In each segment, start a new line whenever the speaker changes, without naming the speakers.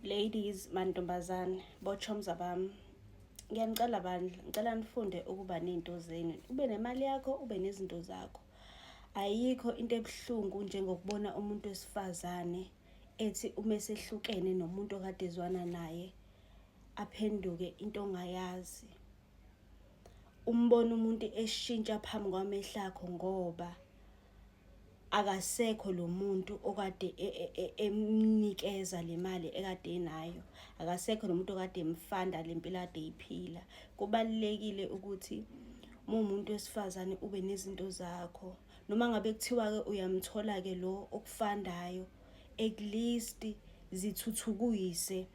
Ladies, mantombazane, bochomza bami, ngiyanicela bandla, ngicela nifunde ukuba nezinto zenu. Ube nemali yakho, ube nezinto zakho. Ayikho into ebuhlungu njengokubona umuntu wesifazane ethi uma esehlukene nomuntu okade ezwana naye aphenduke into ongayazi. Umbone umuntu eshintsha phambi kwamehlo akho ngoba akasekho lo muntu okade emnikeza le mali ekade enayo. Akasekho nomuntu okade emfanda le mpilo ade eyiphila. Kubalulekile ukuthi umuntu wesifazane ube nezinto zakho. Noma ngabe kuthiwa-ke uyamthola-ke lo okufandayo, at least zithuthukise.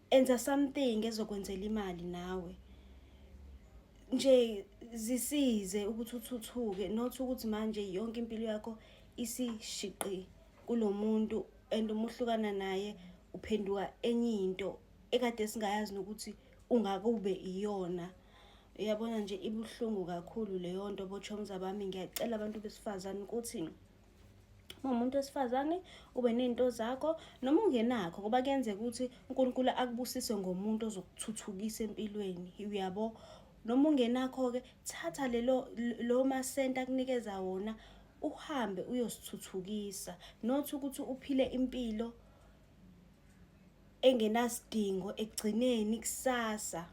Enza something ezokwenzela imali nawe. Nje zisize ukuthi uthuthuke, not ukuthi manje yonke impilo yakho isishiqi kulomuntu and umuhlukana naye uphenduka enye into ekade singayazi nokuthi ungakube iyona. Uyabona nje ibuhlungu kakhulu leyo nto bochomza bami. Ngiyacela abantu besifazane ukuthi umuntu wesifazane ube nezinto zakho noma ungenakho, ngoba kuyenzeka ukuthi uNkulunkulu akubusise ngomuntu ozokuthuthukisa empilweni, uyabo. Noma ungenakho-ke thatha lo masenta akunikeza wona uhambe uyosithuthukisa, not ukuthi uphile impilo engenasidingo, ekugcineni kusasa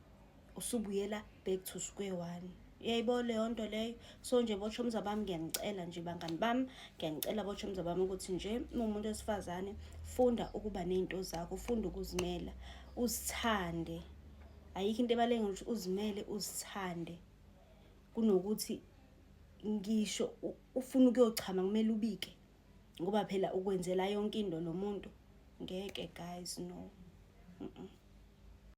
usubuyela back to square one. Uyayibona leyo nto leyo. So nje bochomza bami, ngiyanicela nje bangani bami, ngiyanicela bochomza bami ukuthi nje umuntu wesifazane funda ukuba nezinto zakho, funda ukuzimela, uzithande. Ayikho into ebalulekile ukuthi uzimele, uzithande kunokuthi ngisho ufuna ukuyochama kumele ubike ngoba phela ukwenzela yonke into lo muntu. Ngeke guys, no.